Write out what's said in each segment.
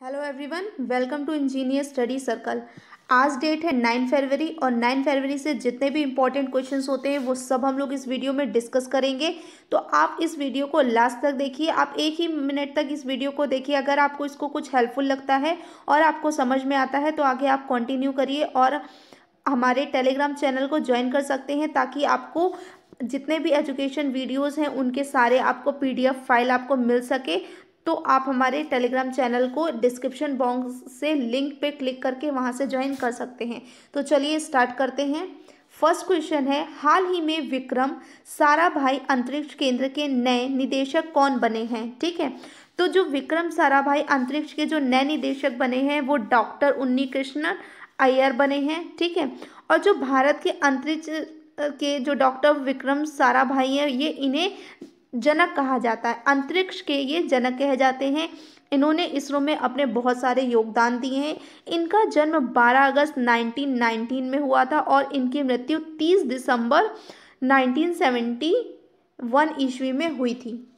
Hello everyone, welcome to engineer study circle. आज date है 9 फरवरी और 9 फरवरी से जितने भी इंपॉर्टेंट क्वेश्चंस होते हैं वो सब हम लोग इस वीडियो में डिस्कस करेंगे। तो आप इस वीडियो को लास्ट तक देखिए। आप एक ही मिनट तक इस वीडियो को देखिए। अगर आपको इसको कुछ हेल्पफुल लगता है और आपको समझ में आता है तो आगे आप कंटिन्यू करिए और हमारे टेलीग्राम चैनल को ज्वाइन कर सकते हैं, ताकि आपको जितने भी एजुकेशन वीडियोस हैं उनके सारे आपको पीडीएफ फाइल आपको मिल सके। तो आप हमारे टेलीग्राम चैनल को डिस्क्रिप्शन बॉक्स से लिंक पे क्लिक करके वहां से ज्वाइन कर सकते हैं। तो चलिए स्टार्ट करते हैं। फर्स्ट क्वेश्चन है, हाल ही में विक्रम साराभाई अंतरिक्ष केंद्र के नए निदेशक कौन बने हैं? ठीक है, तो जो विक्रम साराभाई अंतरिक्ष के जो नए निदेशक बने हैं वो डॉक्टर उन्नी कृष्णन अय्यर बने हैं। ठीक है, और जो भारत के अंतरिक्ष के जो डॉक्टर विक्रम साराभाई हैं, ये इन्हें जनक कहा जाता है। अंतरिक्ष के ये जनक कहे जाते हैं। इन्होंने इसरो में अपने बहुत सारे योगदान दिए हैं। इनका जन्म 12 अगस्त 1919 में हुआ था और इनकी मृत्यु 30 दिसंबर 1971 ईस्वी में हुई थी।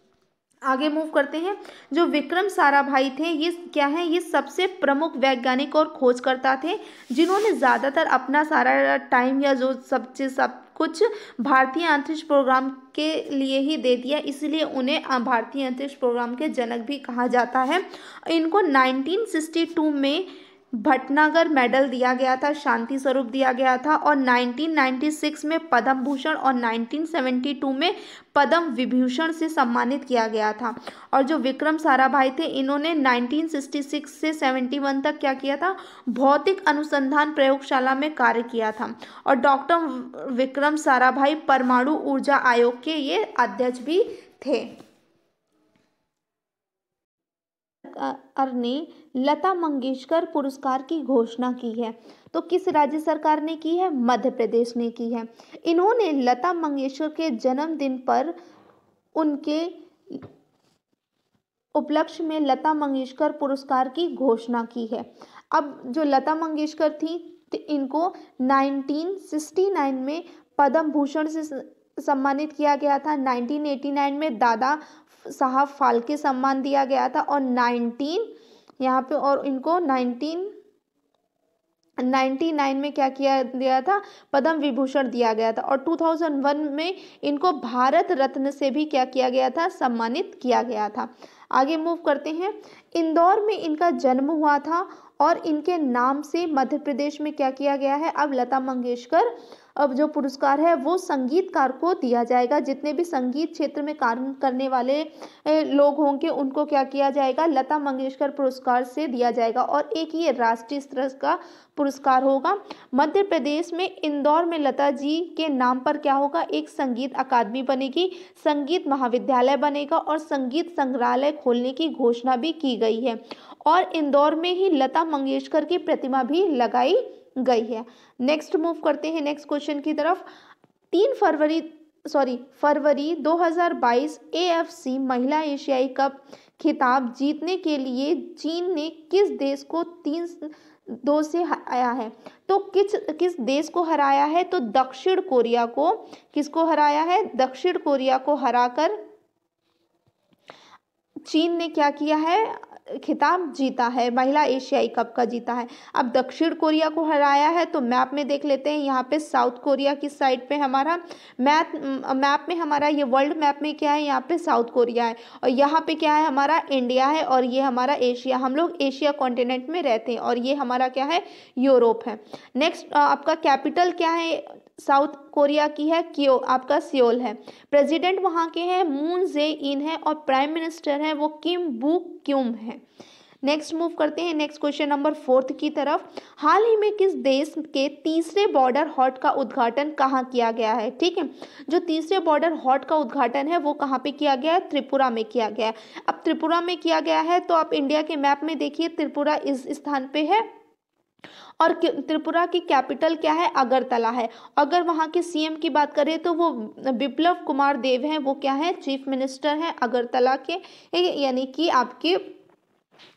आगे मूव करते हैं। जो विक्रम साराभाई थे ये क्या है? ये सबसे प्रमुख वैज्ञानिक और खोजकर्ता थे जिन्होंने ज़्यादातर अपना सारा टाइम या जो सब कुछ भारतीय अंतरिक्ष प्रोग्राम के लिए ही दे दिया, इसलिए उन्हें भारतीय अंतरिक्ष प्रोग्राम के जनक भी कहा जाता है। इनको 1962 में भटनागर मेडल दिया गया था, शांति स्वरूप दिया गया था, और 1996 में पद्म भूषण और 1972 में पद्म विभूषण से सम्मानित किया गया था। और जो विक्रम साराभाई थे इन्होंने 1966 से 71 तक क्या किया था? भौतिक अनुसंधान प्रयोगशाला में कार्य किया था। और डॉक्टर विक्रम साराभाई परमाणु ऊर्जा आयोग के ये अध्यक्ष भी थे। सरकार ने लता मंगेशकर पुरस्कार की घोषणा की है, तो किस राज्य सरकार ने की है? मध्य प्रदेश ने की है। इन्होंने लता मंगेशकर के जन्मदिन पर उनके उपलक्ष्य में लता मंगेशकर पुरस्कार की घोषणा की है। अब जो लता मंगेशकर थी तो इनको 1969 में पद्म भूषण से सम्मानित किया गया था। 1989 में दादा साहब फाल्के सम्मान दिया गया था और इनको 1999 में क्या किया गया था? पद्म विभूषण दिया गया था। और 2001 में इनको भारत रत्न से भी क्या किया गया था? सम्मानित किया गया था। आगे मूव करते हैं। इंदौर में इनका जन्म हुआ था और इनके नाम से मध्य प्रदेश में क्या किया गया है? अब लता मंगेशकर अब जो पुरस्कार है वो संगीतकार को दिया जाएगा। जितने भी संगीत क्षेत्र में कार्य करने वाले लोग होंगे उनको क्या किया जाएगा? लता मंगेशकर पुरस्कार से दिया जाएगा। और एक ये राष्ट्रीय स्तर का पुरस्कार होगा। मध्य प्रदेश में इंदौर में लता जी के नाम पर क्या होगा? एक संगीत अकादमी बनेगी, संगीत महाविद्यालय बनेगा और संगीत संग्रहालय खोलने की घोषणा भी की गई है। और इंदौर में ही लता मंगेशकर की प्रतिमा भी लगाई गई है। नेक्स्ट मूव करते हैं नेक्स्ट क्वेश्चन की तरफ। फरवरी 2022 एएफसी महिला एशियाई कप खिताब जीतने के लिए चीन ने किस देश को 3-2 से हराया है? तो किस देश को हराया है? तो दक्षिण कोरिया को। किसको हराया है? दक्षिण कोरिया को हराकर चीन ने क्या किया है? खिताब जीता है, महिला एशियाई कप का जीता है। अब दक्षिण कोरिया को हराया है तो मैप में देख लेते हैं। यहाँ पे साउथ कोरिया किस साइड पे हमारा मैप में हमारा ये वर्ल्ड मैप में क्या है? यहाँ पे साउथ कोरिया है और यहाँ पे क्या है? हमारा इंडिया है और ये हमारा एशिया। हम लोग एशिया कॉन्टिनेंट में रहते हैं और ये हमारा क्या है? यूरोप है। नेक्स्ट आपका कैपिटल क्या है? साउथ कोरिया की है आपका सियोल है। प्रेसिडेंट वहाँ के हैं मून जे इन है और प्राइम मिनिस्टर है वो किम बू क्यूम है। नेक्स्ट मूव करते हैं नेक्स्ट क्वेश्चन नंबर 4 की तरफ। हाल ही में किस देश के तीसरे बॉर्डर हॉट का उद्घाटन कहाँ किया गया है? ठीक है, जो तीसरे बॉर्डर हॉट का उद्घाटन है वो कहाँ पे किया गया है? त्रिपुरा में किया गया है। अब त्रिपुरा में किया गया है तो आप इंडिया के मैप में देखिए त्रिपुरा इस स्थान पे है और त्रिपुरा की कैपिटल क्या है? अगरतला है। अगर वहाँ के सीएम की बात करें तो वो बिप्लब कुमार देव हैं, वो क्या है? चीफ मिनिस्टर हैं अगरतला के, यानी कि आपके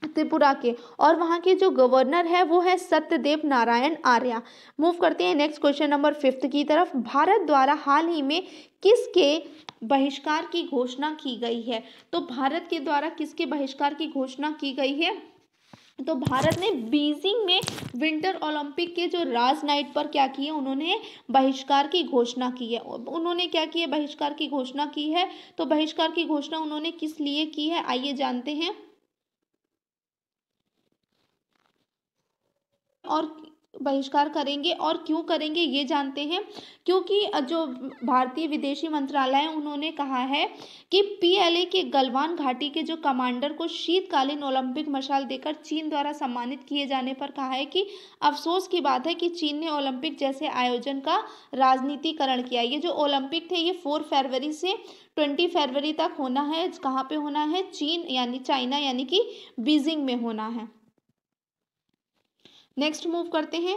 त्रिपुरा के। और वहाँ के जो गवर्नर है वो है सत्यदेव नारायण आर्य। मूव करते हैं नेक्स्ट क्वेश्चन नंबर 5 की तरफ। भारत द्वारा हाल ही में किसके बहिष्कार की घोषणा की गई है? तो भारत के द्वारा किसके बहिष्कार की घोषणा की गई है? तो भारत ने बीजिंग में विंटर ओलंपिक के जो राज नाइट पर क्या किया, उन्होंने बहिष्कार की घोषणा की है। उन्होंने क्या किया, बहिष्कार की घोषणा की है। तो बहिष्कार की घोषणा उन्होंने किस लिए की है, आइए जानते हैं। और बहिष्कार करेंगे और क्यों करेंगे ये जानते हैं। क्योंकि जो भारतीय विदेशी मंत्रालय है उन्होंने कहा है कि पीएलए के गलवान घाटी के जो कमांडर को शीतकालीन ओलंपिक मशाल देकर चीन द्वारा सम्मानित किए जाने पर कहा है कि अफसोस की बात है कि चीन ने ओलंपिक जैसे आयोजन का राजनीतिकरण किया। ये जो ओलंपिक थे ये 4 फरवरी से 20 फरवरी तक होना है। कहाँ पे होना है, चीन यानी चाइना यानी कि बीजिंग में होना है। नेक्स्ट मूव करते हैं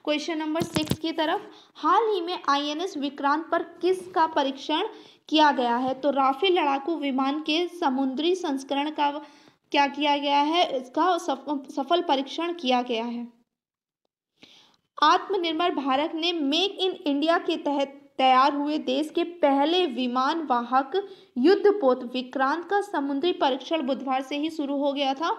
क्वेश्चन नंबर 6 की तरफ। हाल ही में आईएनएस विक्रांत पर किसका परीक्षण किया गया है, तो राफेल लड़ाकू विमान के समुद्री संस्करण का क्या किया गया है, इसका सफल परीक्षण किया गया है। आत्मनिर्भर भारत ने मेक इन इंडिया के तहत तैयार हुए देश के पहले विमान वाहक युद्धपोत विक्रांत का समुद्री परीक्षण बुधवार से ही शुरू हो गया था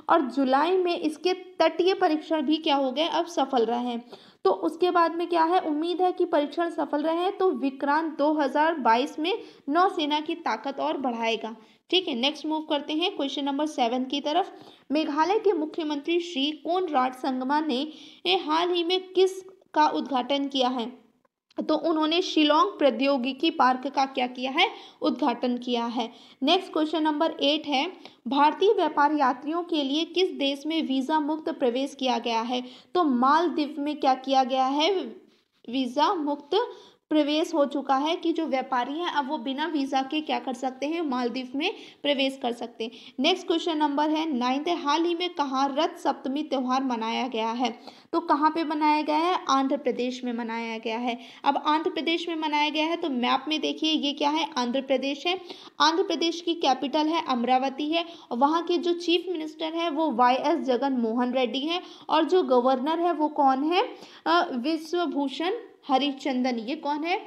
और जुलाई में इसके तटीय परीक्षण भी क्या हो गए, अब सफल रहे हैं। तो उसके बाद में क्या है, उम्मीद है कि परीक्षण सफल रहे हैं तो विक्रांत 2022 में नौसेना की ताकत और बढ़ाएगा। ठीक है, नेक्स्ट मूव करते हैं क्वेश्चन नंबर 7 की तरफ। मेघालय के मुख्यमंत्री श्री कोनराड संगमा ने हाल ही में किस का उद्घाटन किया है, तो उन्होंने शिलोंग प्रौद्योगिकी पार्क का क्या किया है, उद्घाटन किया है। नेक्स्ट क्वेश्चन नंबर 8 है, भारतीय व्यापार यात्रियों के लिए किस देश में वीज़ा मुक्त प्रवेश किया गया है, तो मालदीव में क्या किया गया है, वीज़ा मुक्त प्रवेश हो चुका है कि जो व्यापारी हैं अब वो बिना वीज़ा के क्या कर सकते हैं, मालदीव में प्रवेश कर सकते हैं। नेक्स्ट क्वेश्चन नंबर है 9 है, हाल ही में कहाँ रथ सप्तमी त्यौहार मनाया गया है, तो कहाँ पे मनाया गया है, आंध्र प्रदेश में मनाया गया है। अब आंध्र प्रदेश में मनाया गया है तो मैप में देखिए ये क्या है, आंध्र प्रदेश है। आंध्र प्रदेश की कैपिटल है अमरावती है और वहाँ के जो चीफ मिनिस्टर है वो YS जगन मोहन रेड्डी है और जो गवर्नर है वो कौन है, विश्वभूषण हरिचंदन। ये कौन है,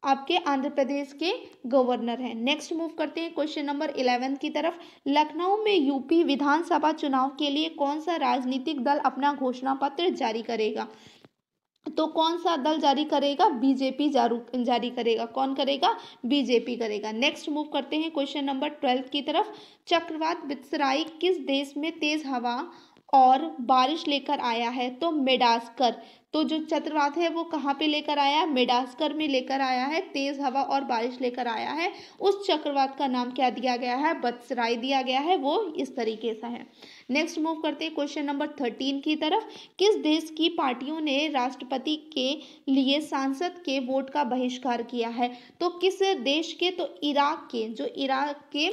आपके आंध्र प्रदेश के गवर्नर हैं। नेक्स्ट मूव करते हैं क्वेश्चन नंबर 11 की तरफ। लखनऊ में यूपी विधानसभा चुनाव के लिए कौन सा राजनीतिक दल अपना घोषणा पत्र जारी करेगा, तो कौन सा दल जारी करेगा, बीजेपी जारी करेगा। कौन करेगा, बीजेपी करेगा। नेक्स्ट मूव करते हैं क्वेश्चन नंबर 12 की तरफ। चक्रवात बित्सराई किस देश में तेज हवा और बारिश लेकर आया है, तो मेडागास्कर। तो जो चक्रवात है वो कहाँ पे लेकर आया, मेडागास्कर में लेकर आया है, तेज हवा और बारिश लेकर आया है। उस चक्रवात का नाम क्या दिया गया है, बत्सराई दिया गया है, वो इस तरीके से है। नेक्स्ट मूव करते हैं क्वेश्चन नंबर 13 की तरफ। किस देश की पार्टियों ने राष्ट्रपति के लिए सांसद के वोट का बहिष्कार किया है, तो किस देश के, तो इराक के। जो इराक के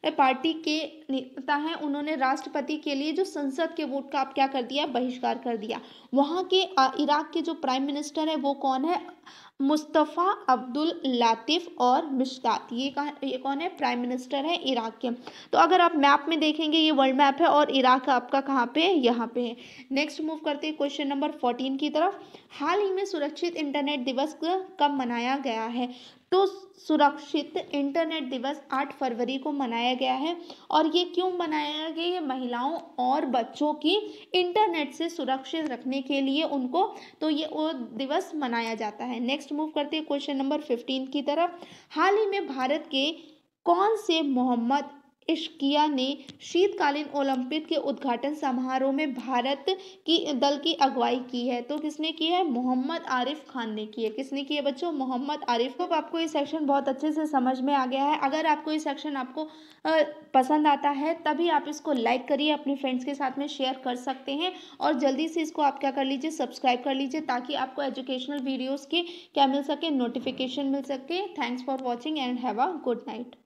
पार्टी के नेता हैं उन्होंने राष्ट्रपति के लिए जो संसद के वोट का आप क्या कर दिया, बहिष्कार कर दिया। वहाँ के इराक के जो प्राइम मिनिस्टर है वो कौन है, मुस्तफ़ा अब्दुल लातिफ और मिश्तात। ये कौन है, प्राइम मिनिस्टर है इराक के। तो अगर आप मैप में देखेंगे ये वर्ल्ड मैप है और इराक आपका कहाँ पे है, यहाँ पे है। नेक्स्ट मूव करते हैं क्वेश्चन नंबर 14 की तरफ। हाल ही में सुरक्षित इंटरनेट दिवस कब मनाया गया है, तो सुरक्षित इंटरनेट दिवस 8 फरवरी को मनाया गया है। और ये क्यों मनाया गया, ये महिलाओं और बच्चों की इंटरनेट से सुरक्षित रखने के लिए उनको, तो ये वो दिवस मनाया जाता है। नेक्स्ट मूव करते हैं क्वेश्चन नंबर 15 की तरफ। हाल ही में भारत के कौन से मोहम्मद इश्किया ने शीतकालीन ओलंपिक के उद्घाटन समारोह में भारत की दल की अगुवाई की है, तो किसने की है, मोहम्मद आरिफ खान ने की है। किसने की है बच्चों, मोहम्मद आरिफ। तो आपको ये सेक्शन बहुत अच्छे से समझ में आ गया है। अगर आपको ये सेक्शन आपको पसंद आता है तभी आप इसको लाइक करिए, अपने फ्रेंड्स के साथ में शेयर कर सकते हैं और जल्दी से इसको आप क्या कर लीजिए, सब्सक्राइब कर लीजिए ताकि आपको एजुकेशनल वीडियोज़ के क्या मिल सके, नोटिफिकेशन मिल सके। Thanks for watching and have a good night.